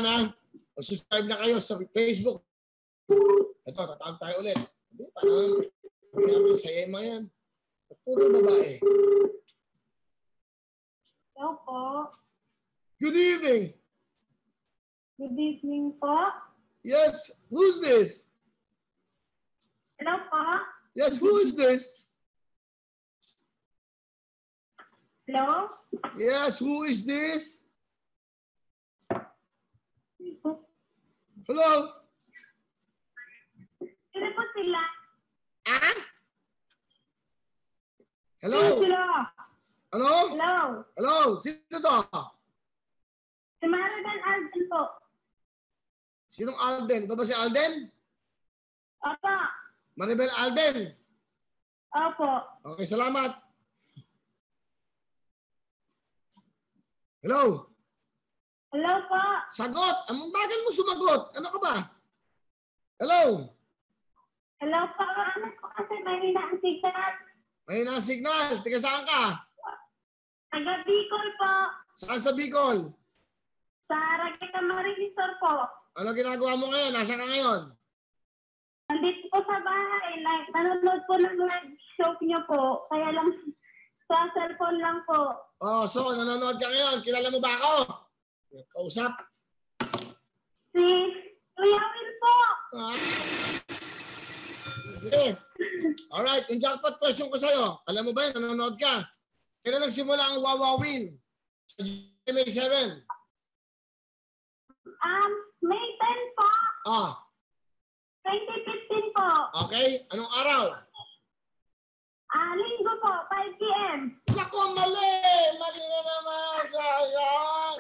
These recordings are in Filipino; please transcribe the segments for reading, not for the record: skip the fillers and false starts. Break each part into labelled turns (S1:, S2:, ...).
S1: na. Subscribe na kayo sa Facebook. Ito, tatawag tayo ulit. Parang saya mo yan. Puro babae.
S2: Hello po.
S1: Good evening.
S2: Good evening po.
S1: Yes, who's this?
S2: Hello po.
S1: Yes, who is this?
S2: Hello?
S1: Yes, who is this? Hello?
S2: Sino po sila?
S1: Ah? Hello?
S2: Sino sila?
S1: Hello?
S2: Hello?
S1: Hello? Sino to?
S2: Si Maribel Alden po.
S1: Sinong Alden? Ikaw ba si Alden?
S2: Opo.
S1: Maribel Alden?
S2: Opo.
S1: Okay, salamat. Hello?
S2: Hello po.
S1: Sagot! Ang bagal mo sumagot. Ano ka ba? Hello?
S2: Hello po. Ano po kasi may naasikat?
S1: May na signal. Tiga saan ka?
S2: Taga Bicol po.
S1: Saan sa Bicol?
S2: Sa Raqueta Marilisor po.
S1: Ano ginagawa mo ngayon? Nasaan ka ngayon?
S2: Nandito po sa bahay. Nanonood po ng live show niyo po. Kaya lang sa cellphone lang po.
S1: Oh, so nanonood ka ngayon. Kilala mo ba ako? Kausap?
S2: Si Kuya Will po.
S1: Ah. Sige. Alright, yung jackpot question ko sa'yo. Alam mo ba yun? Nanonood ka. Kailan nagsimula ang Wawawin? Sa May 7.
S2: May 10 po.
S1: Ah.
S2: 2015 po.
S1: Okay. Anong araw?
S2: Linggo po, 5 p.m.
S1: Naku, mali! Mali na naman! Sayang!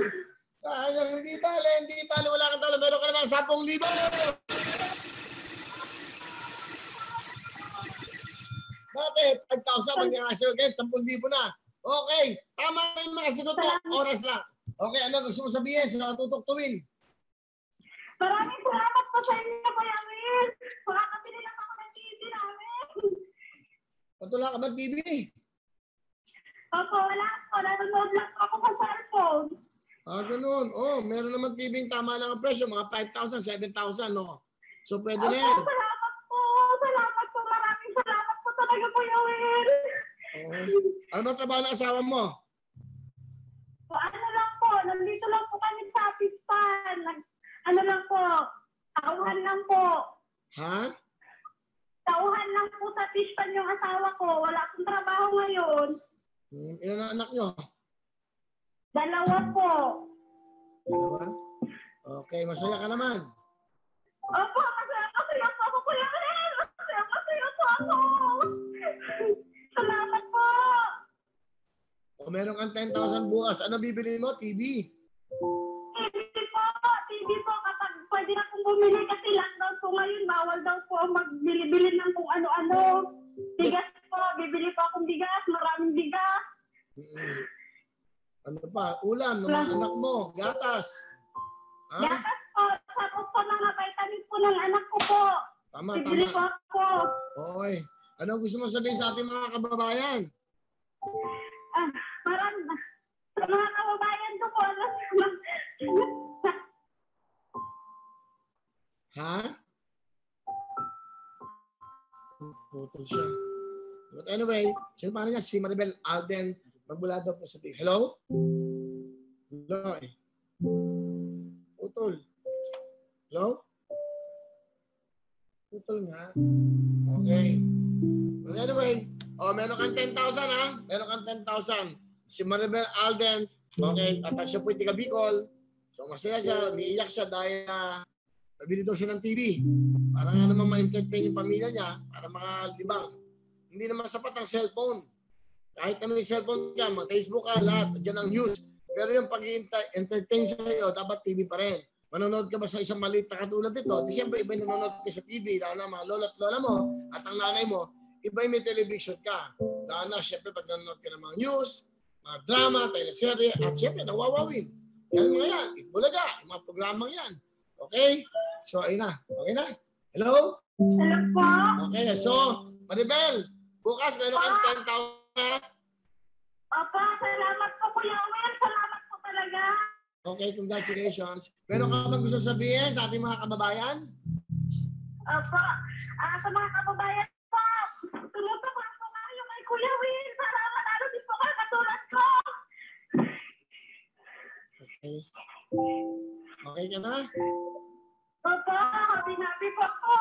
S1: Sayang, hindi bale, hindi bale. Wala kang talo. Meron ka naman 10,000. Bakit? 5,000, mag-i-answer again, 10,000 na. Okay, tama na yung mga sagot mo. Oras lang. Okay, ano gusto mo sabihin sa natutuktuin?
S2: Maraming salamat po sa inyo, Kuya Will. Makakabili lang ako ng TV namin.
S1: Patula ka ba TV?
S2: Opo, wala po. Nanonood lang po ako sa cellphone.
S1: Ah, ganun. Oh, meron naman TV yung tama lang ang presyo. Mga 5,000, 7,000, no? So, pwede na yan.
S2: Opo, salamat po. Salamat po. Maraming salamat po talaga, Kuya Will.
S1: Ano ba trabaho ng asawa mo?
S2: So, ano lang po. Nandito lang po kami sa Pispan. Ano lang po. Tauhan lang po.
S1: Ha?
S2: Tauhan lang po sa Pispan yung asawa ko. Wala akong trabaho ngayon.
S1: Ilan ang anak nyo?
S2: 2 po.
S1: Dalawa? Okay, masaya ka naman.
S2: Opo, masaya po ako, Kuya Will. Masaya po ako. Salamat po.
S1: O meron kang 10,000 bukas. Ano bibili mo? TV?
S2: TV po. Kapag pwede na akong bumili kasi lockdown po ngayon, bawal daw po magbili-bili ng kung ano-ano. Bigas po. Bibili po akong bigas. Maraming bigas.
S1: Ano pa? Ulam ng mga anak mo. Gatas. Ha?
S2: Gatas po. Tapos po mga vitamin po ng anak ko po.
S1: Tama,
S2: Bibili po
S1: tama.
S2: ako.
S1: Okay. Ano gusto mo sabihin sa ating mga kababayan?
S2: Sa mga kababayan ko po.
S1: Ha? Putol siya. But anyway, sino pa niya? Si Maribel Alden. Magbula daw po sa big. Hello? Hello eh. Putol. Hello? Putol nga. Okay. But anyway, meron kang 10,000 ha? Meron kang 10,000. Si Maribel Alden, okay, at siya po'y tiga Bicol. So masaya siya, umiiyak siya dahil nabili daw siya ng TV. Para nga naman ma-entertain yung pamilya niya, para makalibang. Hindi naman sapat ang cellphone. Kahit naman yung cellphone ka, mag-Facebook ka, lahat, dyan ang news. Pero yung pag-entertain sa iyo, dapat TV pa rin. Manonood ka ba sa isang maliit na katulad dito? Di siyempre, iba yung nanonood ka sa TV, lalo na mga lola at lola mo, at ang nanay mo, iba yung may television ka. Lalo na, siyempre, pag nanonood ka ng mga news, mga drama, teleserye, at siyempre, nawawawin. Yan mga yan, Itbulaga, yung mga programang yan. Okay? So, ayun na. Okay na? Hello?
S2: Hello po.
S1: Okay, so, Maribel, bukas meron kang 10,000 na.
S2: Opo, salamat po, Kuya Will. Salamat po talaga.
S1: Okay, congratulations. Meron ka bang gusto sabihin sa ating mga kababayan?
S2: Opo. Sa mga kababayan po, tumutok lang po kayo kay Kuya Will para manalo din po kayo katulad ko.
S1: Okay. Okay ka na?
S2: Opo, happy po po.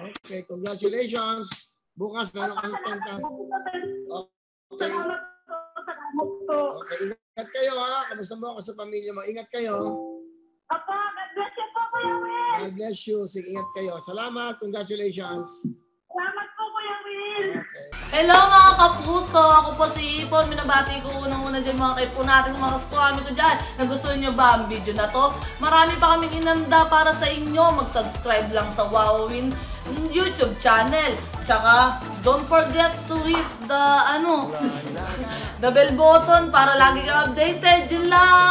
S1: Okay, congratulations. Bukas meron kang 10,000. Okay.
S2: Salamat po.
S1: Okay, ingat kayo ha. Kamusta mo ako sa pamilya mo? Ingat kayo.
S2: Opo, God bless you po, Kuya Will.
S1: God bless you. Sige, ingat kayo. Salamat. Congratulations.
S2: Salamat po, Kuya Will.
S1: Okay.
S3: Hello mga kapuso! Ako po si Ipon. Minabati ko unang-una dyan mga kaipo natin, mga kaskwami ko dyan. Nagustuhan nyo ba ang video na to? Marami pa kaming inanda para sa inyo. Mag-subscribe lang sa Wowin YouTube channel. Tsaka, don't forget to hit the, the bell button para lagi ka updated. Yun lang!